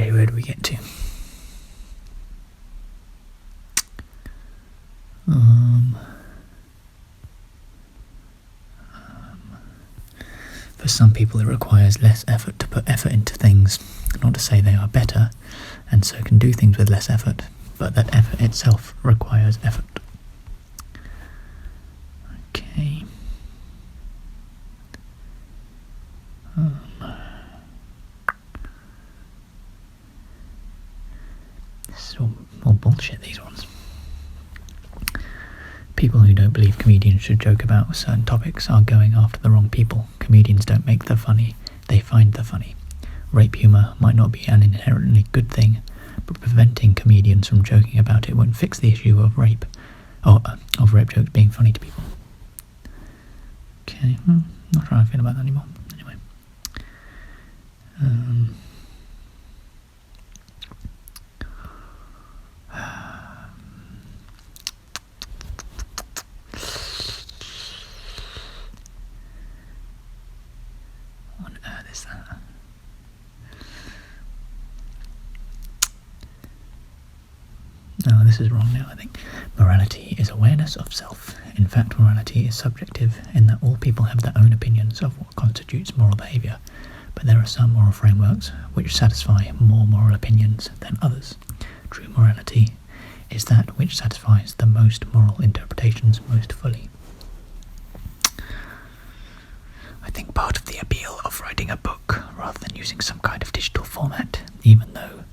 Okay, where do we get to? For some people it requires less effort to put effort into things. Not to say they are better, and so can do things with less effort, but that effort itself requires effort. Okay. This is all bullshit, these ones. People who don't believe comedians should joke about certain topics are going after the wrong people. Comedians don't make the funny, they find the funny. Rape humour might not be an inherently good thing, but preventing comedians from joking about it won't fix the issue of rape, or of rape jokes being funny to people. Okay, not sure how I feel about that anymore. Anyway. What on earth is that? No, this is wrong now, I think. Morality is awareness of self. In fact, morality is subjective in that all people have their own opinions of what constitutes moral behaviour, but there are some moral frameworks which satisfy more moral opinions than others. True morality is that which satisfies the most moral interpretations most fully. I think part of the appeal of writing a book rather than using some kind of digital format, even though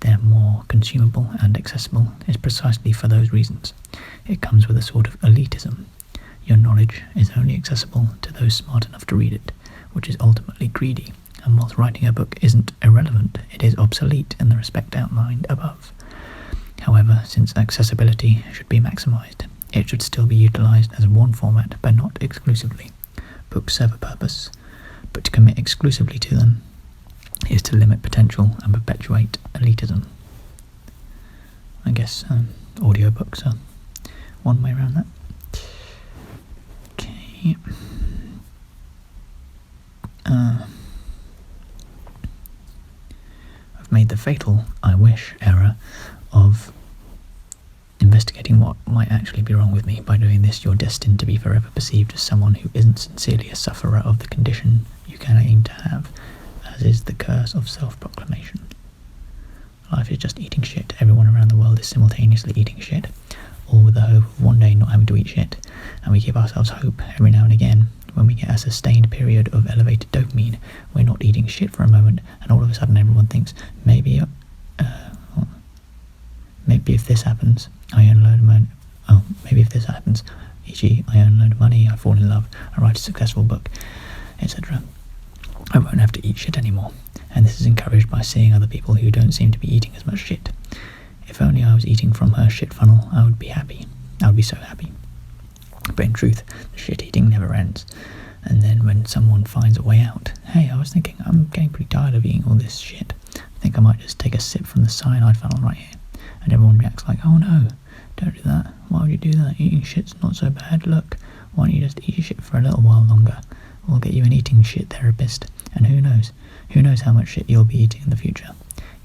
they're more consumable and accessible, is precisely for those reasons. It comes with a sort of elitism. Your knowledge is only accessible to those smart enough to read it, which is ultimately greedy, and whilst writing a book isn't irrelevant, it is obsolete in the respect outlined above. However, since accessibility should be maximised, it should still be utilised as one format, but not exclusively. Books serve a purpose, but to commit exclusively to them is to limit potential and perpetuate elitism. I guess audiobooks are one way around that. Okay. I've made the fatal, I wish, error of investigating what might actually be wrong with me. By doing this, you're destined to be forever perceived as someone who isn't sincerely a sufferer of the condition you can aim to have, as is the curse of self-proclamation. Life is just eating shit. Everyone around the world is simultaneously eating shit, all with the hope of one day not having to eat shit, and we give ourselves hope every now and again when we get a sustained period of elevated dopamine. We're not eating shit for a moment, and all of a sudden everyone thinks, maybe if this happens, I earn a load of money. Oh, maybe if this happens, e.g. I earn a load of money, I fall in love, I write a successful book, etc. I won't have to eat shit anymore, and this is encouraged by seeing other people who don't seem to be eating as much shit. If only I was eating from her shit funnel, I would be happy. I would be so happy. But in truth, the shit eating never ends. And then when someone finds a way out, hey, I was thinking, I'm getting pretty tired of eating all this shit. I think I might just take a sip from the cyanide funnel right here. And everyone reacts like, oh no, don't do that. Why would you do that? Eating shit's not so bad. Look, why don't you just eat shit for a little while longer? We'll get you an eating shit therapist. And who knows how much shit you'll be eating in the future.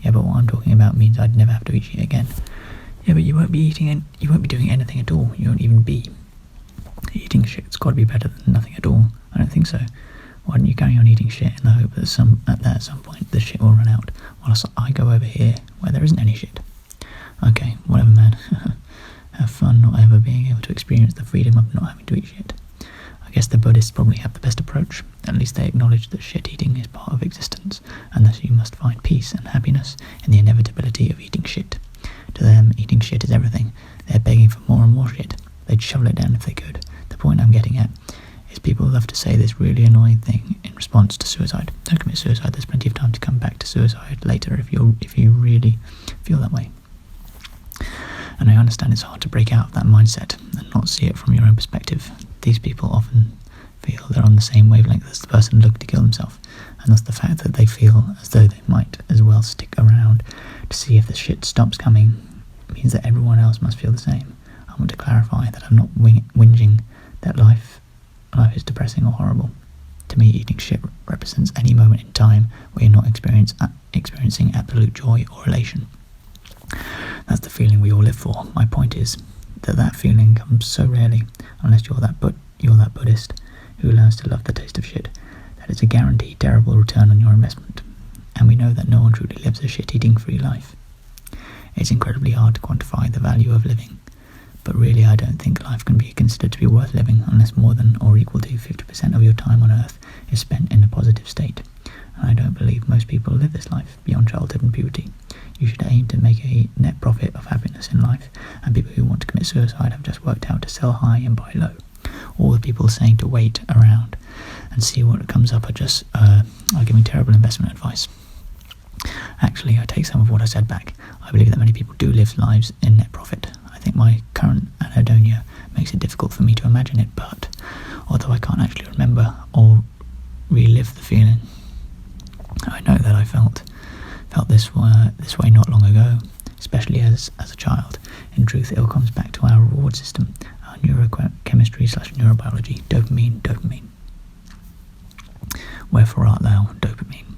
Yeah, but what I'm talking about means I'd never have to eat shit again. Yeah, but you won't be doing anything at all. You won't even be eating shit. It's got to be better than nothing at all. I don't think so. Why don't you carry on eating shit in the hope that at some point the shit will run out, whilst I go over here where there isn't any shit. Okay, whatever, man. Have fun not ever being able to experience the freedom of not having to eat shit. I guess the Buddhists probably have the best approach. At least they acknowledge that shit eating is part of existence, and that you must find peace and happiness in the inevitability of eating shit. To them, eating shit is everything. They're begging for more and more shit. They'd shovel it down if they could. The point I'm getting at is people love to say this really annoying thing in response to suicide. Don't commit suicide. There's plenty of time to come back to suicide later if you really feel that way. And I understand it's hard to break out of that mindset and not see it from your own perspective. These people often feel they're on the same wavelength as the person looking to kill himself, and thus the fact that they feel as though they might as well stick around to see if the shit stops coming means that everyone else must feel the same. I want to clarify that I'm not whinging that life is depressing or horrible. To me, eating shit represents any moment in time where you're not experiencing absolute joy or elation. That's the feeling we all live for. My point is that feeling comes so rarely, unless you're that Buddhist who learns to love the taste of shit, that it's a guaranteed terrible return on your investment. And we know that no one truly lives a shit-eating free life. It's incredibly hard to quantify the value of living, but really I don't think life can be considered to be worth living unless more than or equal to 50% of your time on Earth is spent in a positive state. And I don't believe most people live this life beyond childhood and puberty. You should aim to make a net profit of happiness in life, and people who want to commit suicide have just worked out to sell high and buy low. All the people saying to wait around and see what comes up are giving terrible investment advice. Actually, I take some of what I said back. I believe that many people do live lives in net profit. I think my current anhedonia makes it difficult for me to imagine it, but although I can't actually remember or relive the feeling, I know that I felt this way not long ago, especially as a child. In truth, it all comes back to our reward system, our neurochemistry/neurobiology, dopamine. Wherefore art thou, dopamine?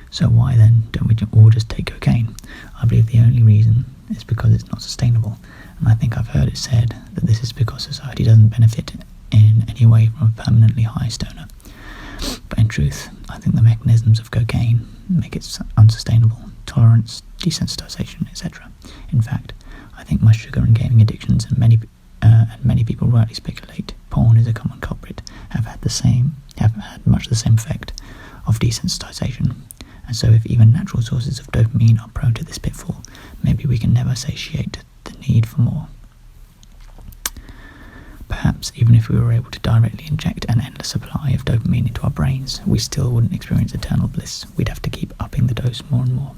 So why then don't we all just take cocaine? I believe the only reason is because it's not sustainable, and I think I've heard it said that this is because society doesn't benefit in any way from a permanently high stoner. But in truth, I think the mechanisms of cocaine make it unsustainable: tolerance, desensitization, etc. In fact, I think my sugar and gaming addictions and many people rightly speculate porn is a common culprit have had much the same effect of desensitization. And so if even natural sources of dopamine are prone to this pitfall, maybe we can never satiate the need for more. Perhaps even if we were able to directly inject an endless supply of dopamine into our brains, we still wouldn't experience eternal bliss. We'd have to keep upping the dose more and more.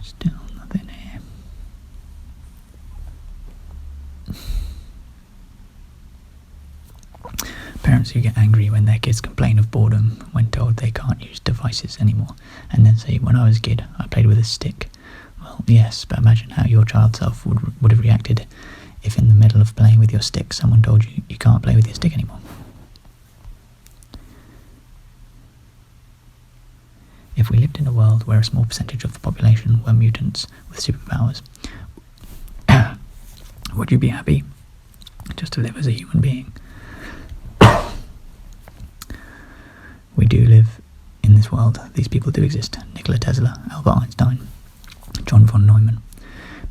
Still nothing here. Parents who get angry when their kids complain of boredom when told they can't use devices anymore, and then say, "When I was a kid, I played with a stick." Well, yes, but imagine how your child self would have reacted if in the middle of playing with your stick someone told you you can't play with your stick anymore. If we lived in a world where a small percentage of the population were mutants with superpowers, would you be happy just to live as a human being? We do live in this world. These people do exist. Nikola Tesla, Albert Einstein, John von Neumann.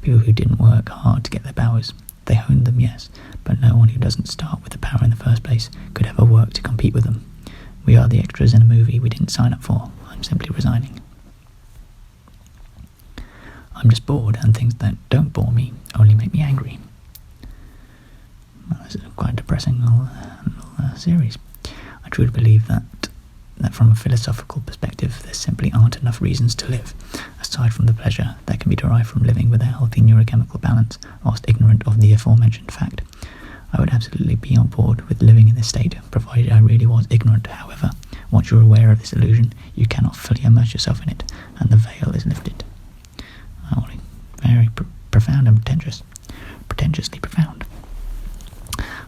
People who didn't work hard to get their powers. They honed them, yes, but no one who doesn't start with the power in the first place could ever work to compete with them. We are the extras in a movie we didn't sign up for. I'm simply resigning. I'm just bored, and things that don't bore me only make me angry. Well, this is quite a depressing little series. I truly believe that from a philosophical perspective, there simply aren't enough reasons to live, aside from the pleasure that can be derived from living with a healthy neurochemical balance, whilst ignorant of the aforementioned fact. I would absolutely be on board with living in this state, provided I really was ignorant. However, once you're aware of this illusion, you cannot fully immerse yourself in it, and the veil is lifted. Oh, very profound and pretentiously profound.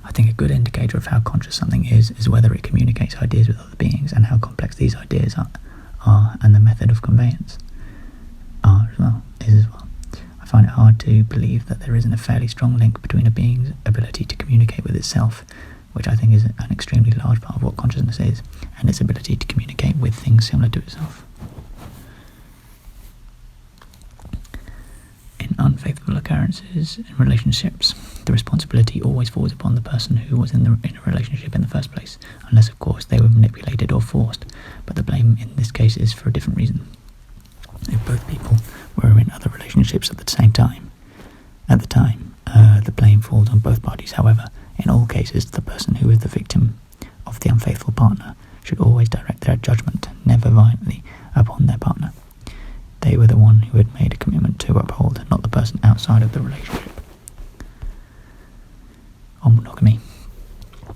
I think a good indicator of how conscious something is whether it communicates ideas with other beings, and how complex these ideas are, and the method of conveyance is as well. I find it hard to believe that there isn't a fairly strong link between a being's ability to communicate with itself, which I think is an extremely large part of what consciousness is, and its ability to communicate with things similar to itself. In unfaithful occurrences in relationships, the responsibility always falls upon the person who was in a relationship in the first place, unless of course they were manipulated or forced, but the blame in this case is for a different reason. If both people were in other relationships at the time, the blame falls on both parties. However, in all cases, the person who is the victim of the unfaithful partner should always direct their judgment, never violently, upon their partner. They were the one who had made a commitment to uphold, not the person outside of the relationship. monogamy.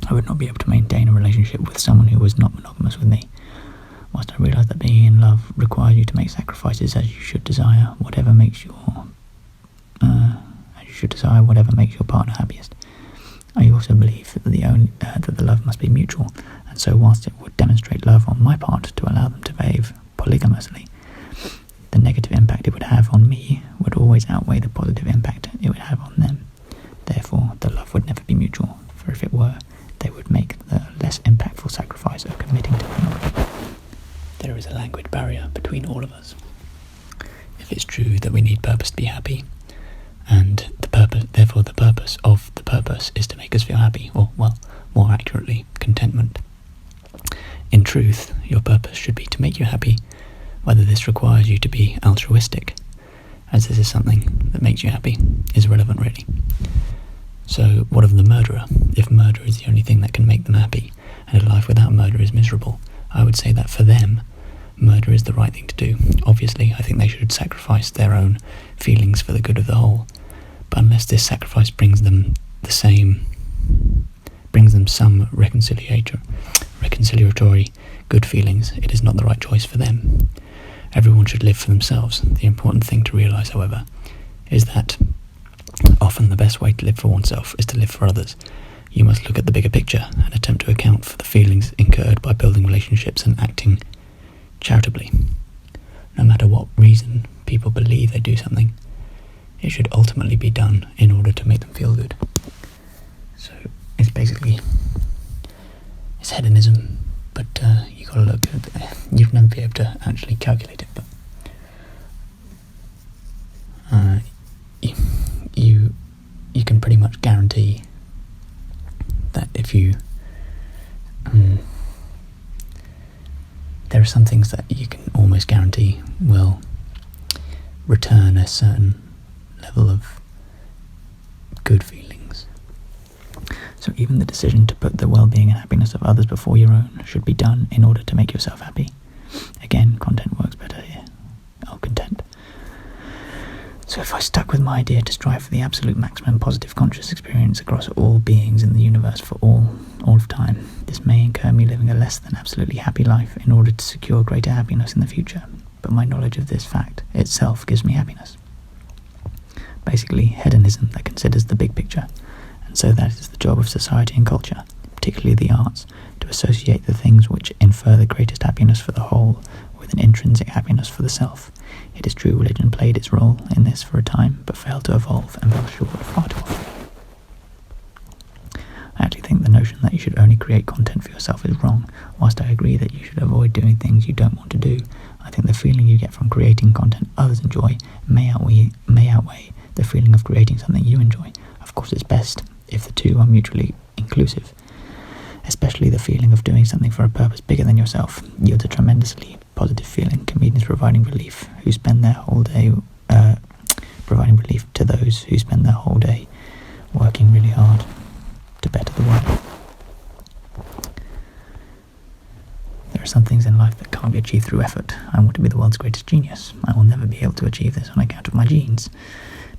I would not be able to maintain a relationship with someone who was not monogamous with me. Whilst I realise that being in love requires you to make sacrifices as you should desire whatever makes your partner happiest, I also believe that the love must be mutual, and so whilst it would demonstrate love on my part to allow them to behave polygamously, the negative impact it would have on me would always outweigh the positive impact it would have on them. Therefore, the love would never be mutual, for if it were, they would make the less impactful sacrifice of committing to monogamy. There is a language barrier between all of us. If it's true that we need purpose to be happy, and therefore the purpose of the purpose is to make us feel happy, or, well, more accurately, contentment. In truth, your purpose should be to make you happy, whether this requires you to be altruistic, as this is something that makes you happy, is irrelevant really. So what of the murderer? If murder is the only thing that can make them happy, and a life without murder is miserable, I would say that for them, murder is the right thing to do. Obviously, I think they should sacrifice their own feelings for the good of the whole, but unless this sacrifice brings them some reconciliatory good feelings, it is not the right choice for them. Everyone should live for themselves. The important thing to realise, however, is that often the best way to live for oneself is to live for others. You must look at the bigger picture and attempt to account for the feelings incurred by building relationships and acting charitably. No matter what reason people believe they do something, it should ultimately be done in order to make them feel good. So it's hedonism, but you gotta look at it. You'd never be able to actually calculate it, but you can pretty much guarantee that if you there are some things that you can almost guarantee will return a certain level of good feelings. So even the decision to put the well-being and happiness of others before your own should be done in order to make yourself happy. Again, content works better here. Oh, content. So if I stuck with my idea to strive for the absolute maximum positive conscious experience across all beings in the universe for all of time, this may incur me living a less than absolutely happy life in order to secure greater happiness in the future, but my knowledge of this fact itself gives me happiness. Basically, hedonism that considers the big picture, and so that is the job of society and culture, particularly the arts, to associate the things which infer the greatest happiness for the whole with an intrinsic happiness for the self. It is true religion played its role in this for a time, but failed to evolve and fell short far too often. I actually think the notion that you should only create content for yourself is wrong. Whilst I agree that you should avoid doing things you don't want to do, I think the feeling you get from creating content others enjoy may outweigh the feeling of creating something you enjoy. Of course, it's best if the two are mutually inclusive. Especially the feeling of doing something for a purpose bigger than yourself yields a tremendously positive feeling. Comedians providing relief to those who spend their whole day working really hard to better the world. There are some things in life that can't be achieved through effort. I want to be the world's greatest genius. I will never be able to achieve this on account of my genes.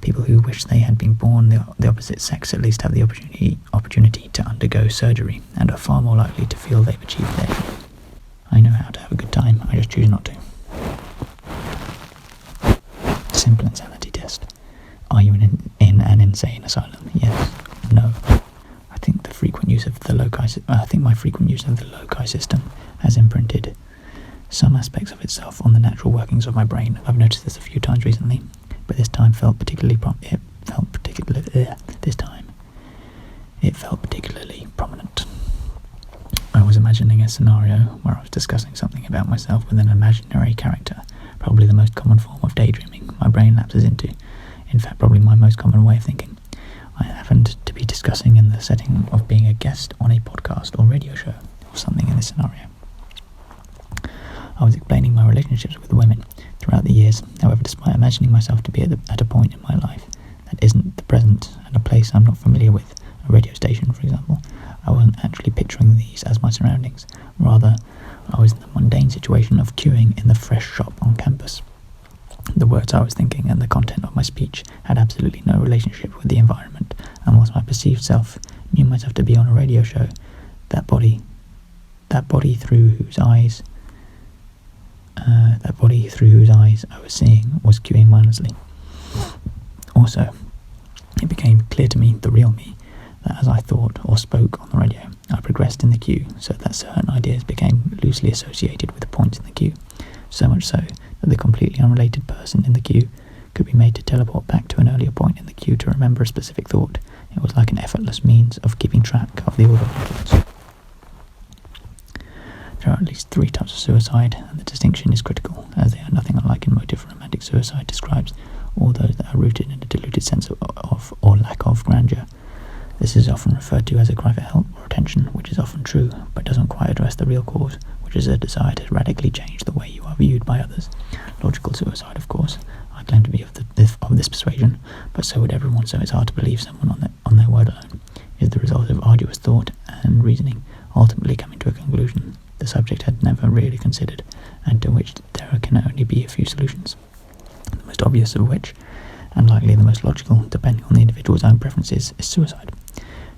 People who wish they had been born the opposite sex at least have the opportunity to undergo surgery and are far more likely to feel they've achieved their dream. I know how to have a good time, I just choose not to. Simple insanity test. Are you in an insane asylum? Yes. No. I think my frequent use of the loci system has imprinted some aspects of itself on the natural workings of my brain. I've noticed this a few times recently, but this time it felt particularly prominent. I was imagining a scenario where I was discussing something about myself with an imaginary character, probably the most common form of daydreaming my brain lapses into. In fact, probably my most common way of thinking. I happened to be discussing in the setting of being a guest on a podcast or radio show, or something in this scenario. I was explaining my relationships with women throughout the years. However, despite imagining myself to be at a point in my life that isn't the present and a place I'm not familiar with, a radio station for example, I wasn't actually picturing these as my surroundings. Rather, I was in the mundane situation of queuing in the fresh shop on campus. The words I was thinking and the content of my speech had absolutely no relationship with the environment, and whilst my perceived self You might have to be on a radio show. That body through whose eyes I was seeing was queuing mindlessly. Also, it became clear to me, the real me, that as I thought or spoke on the radio, I progressed in the queue, so that certain ideas became loosely associated with the points in the queue, so much so that the completely unrelated person in the queue could be made to teleport back to an earlier point in the queue to remember a specific thought. It was like an effortless means of keeping track of the order of thoughts. There are at least 3 types of suicide, and the distinction is critical, as they are nothing unlike in motive romantic suicide describes all those that are rooted in a deluded sense of or lack of grandeur. This is often referred to as a cry for help or attention, which is often true, but doesn't quite address the real cause, which is a desire to radically change the way you are viewed by others. Logical suicide, of course. I claim to be of this persuasion, but so would everyone, so it's hard to believe someone on their word alone. It is the result of arduous thought and reasoning, ultimately coming to a conclusion the subject had never really considered, and to which there can only be a few solutions. The most obvious of which, and likely the most logical, depending on the individual's own preferences, is suicide.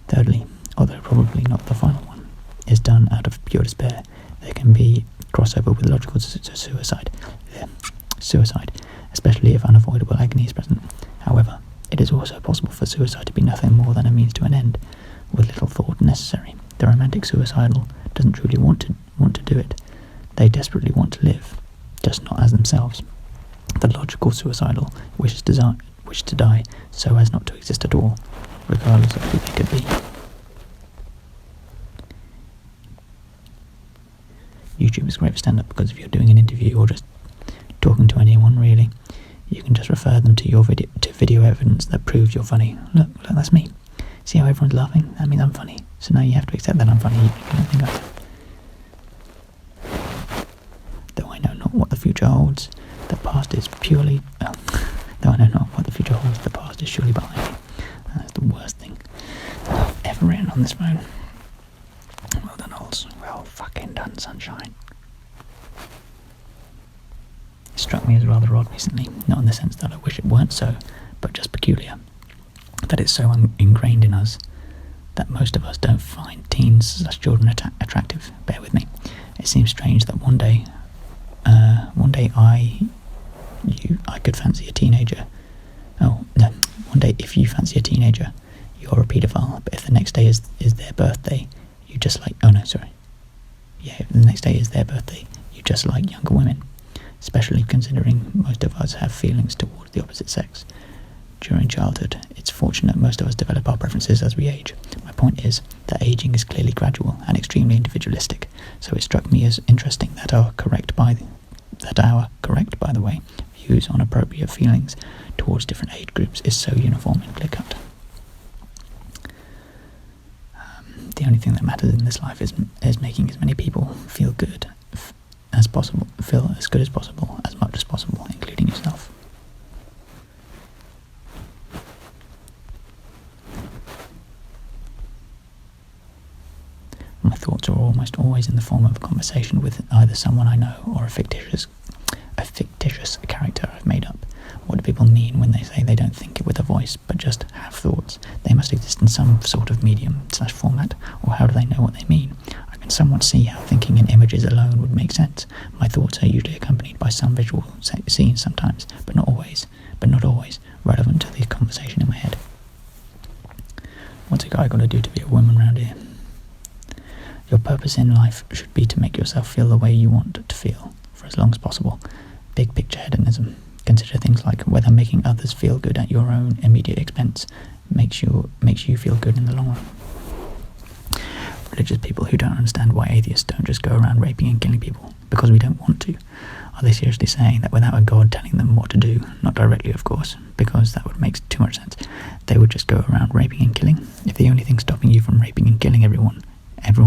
Thirdly, although probably not the final one, is done out of pure despair. There can be crossover with logical suicide, especially if unavoidable agony is present. However, it is also possible for suicide to be nothing more than a means to an end, with little thought necessary. The romantic suicidal doesn't truly want to do it. They desperately want to live, just not as themselves. The logical suicidal wishes to die so as not to exist at all, regardless of who they could be. YouTube is great for stand-up because if you're doing an interview or just talking to anyone really, you can just refer them to video evidence that proves you're funny. Look, that's me. See how everyone's laughing? That means I'm funny. So now you have to accept that I'm funny. You don't think I am. Though I know not what the future holds, the past is purely... though I know not what the future holds, the past is surely behind me. That's the worst thing I've ever written on this phone. Well done, Olds. Well fucking done, sunshine. It struck me as rather odd recently, not in the sense that I wish it weren't so, but just peculiar. That it's so ingrained in us that most of us don't find teens/children attractive. Bear with me. It seems strange that one day I could fancy a teenager. Oh, no. One day if you fancy a teenager, you're a paedophile. But if the next day is their birthday, you just like... Oh, no, sorry. Yeah, if the next day is their birthday, you just like younger women. Especially considering most of us have feelings towards the opposite sex. During childhood, it's fortunate most of us develop our preferences as we age. My point is that aging is clearly gradual and extremely individualistic, so it struck me as interesting that our correct by the way, views on appropriate feelings towards different age groups is so uniform and clear-cut. The only thing that matters in this life is making as many people feel good as possible, as much as possible, including yourself. My thoughts are almost always in the form of a conversation with either someone I know or a fictitious character I've made up. What do people mean when they say they don't think it with a voice, but just have thoughts? They must exist in some sort of medium/format, or how do they know what they mean? I can somewhat see how thinking in images alone would make sense. My thoughts are usually accompanied by some visual scenes sometimes, but not always relevant to the conversation in my head. What's a guy got to do to be a woman around here? Your purpose in life should be to make yourself feel the way you want to feel, for as long as possible. Big picture hedonism. Consider things like whether making others feel good at your own immediate expense makes you feel good in the long run. Religious people who don't understand why atheists don't just go around raping and killing people because we don't want to. Are they seriously saying that without a God telling them what to do, not directly of course, because that would make too much sense, they would just go around raping and killing? If the only thing stopping you from raping and killing everyone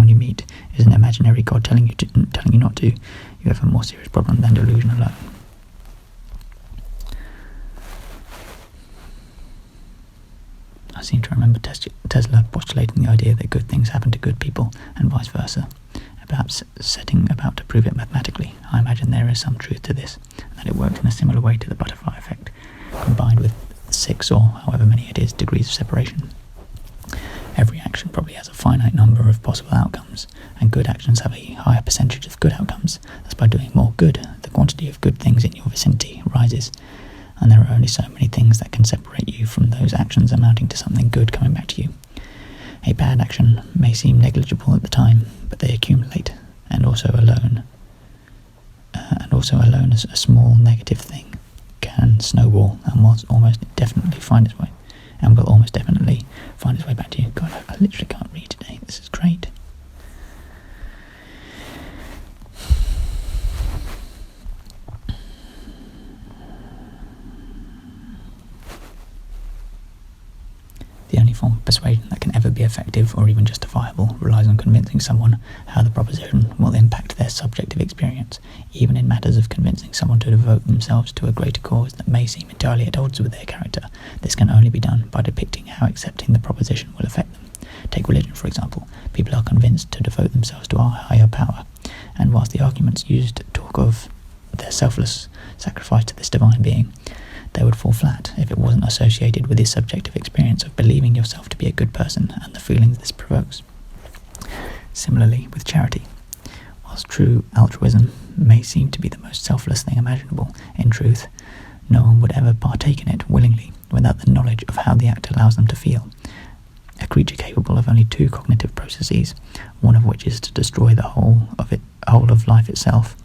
you meet is an imaginary God telling you not to, you have a more serious problem than delusion alone. I seem to remember Tesla postulating the idea that good things happen to good people and vice versa, perhaps setting about to prove it mathematically. I imagine there is some truth to this, and that it works in a similar way to the butterfly effect, combined with 6 or however many it is degrees of separation. Every action action probably has a finite number of possible outcomes, and good actions have a higher percentage of good outcomes. Thus, by doing more good, the quantity of good things in your vicinity rises, and there are only so many things that can separate you from those actions amounting to something good coming back to you. A bad action may seem negligible at the time, but they accumulate, and also alone as a small negative thing can snowball and will almost definitely find its way back to you. God, I literally can't read today. This is great. The only form of persuasion that can ever be effective or even justifiable relies on convincing someone how the proposition will impact their subjective experience, even in matters of convincing someone to devote themselves to a greater cause that may seem entirely at odds with their character. This can only be done by depicting how accepting the proposition will affect them. Take religion, for example. People are convinced to devote themselves to a higher power, and whilst the arguments used talk of their selfless sacrifice to this divine being, they would fall flat if it wasn't associated with this subjective experience of believing yourself to be a good person and the feelings this provokes. Similarly, with charity. Whilst true altruism may seem to be the most selfless thing imaginable, in truth, no one would ever partake in it willingly without the knowledge of how the act allows them to feel. A creature capable of only two cognitive processes, one of which is to destroy the whole of life itself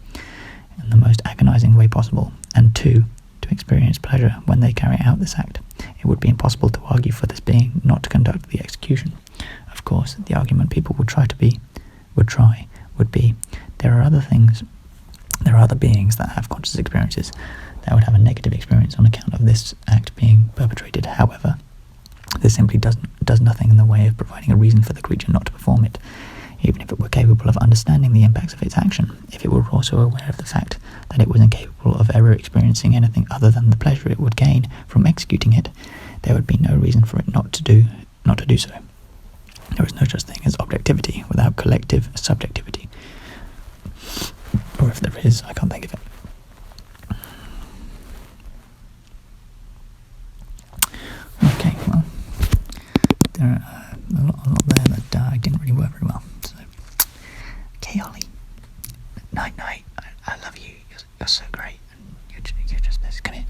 in the most agonizing way possible, and two, to experience pleasure when they carry out this act. It would be impossible to argue for this being not to conduct the execution. Of course, the argument people would be, there are other beings that have conscious experiences that would have a negative experience on account of this act being perpetrated. However, this simply does nothing in the way of providing a reason for the creature not to perform it. Even if it were capable of understanding the impacts of its action, if it were also aware of the fact that it was incapable of ever experiencing anything other than the pleasure it would gain from executing it, there would be no reason for it not to do so. There is no such thing as objectivity without collective subjectivity. Or if there is, I can't think of it. Okay, well, there are a lot there that didn't really work very well. So, okay, Ollie. Night. I love you. You're so great. And you're just this. Come here.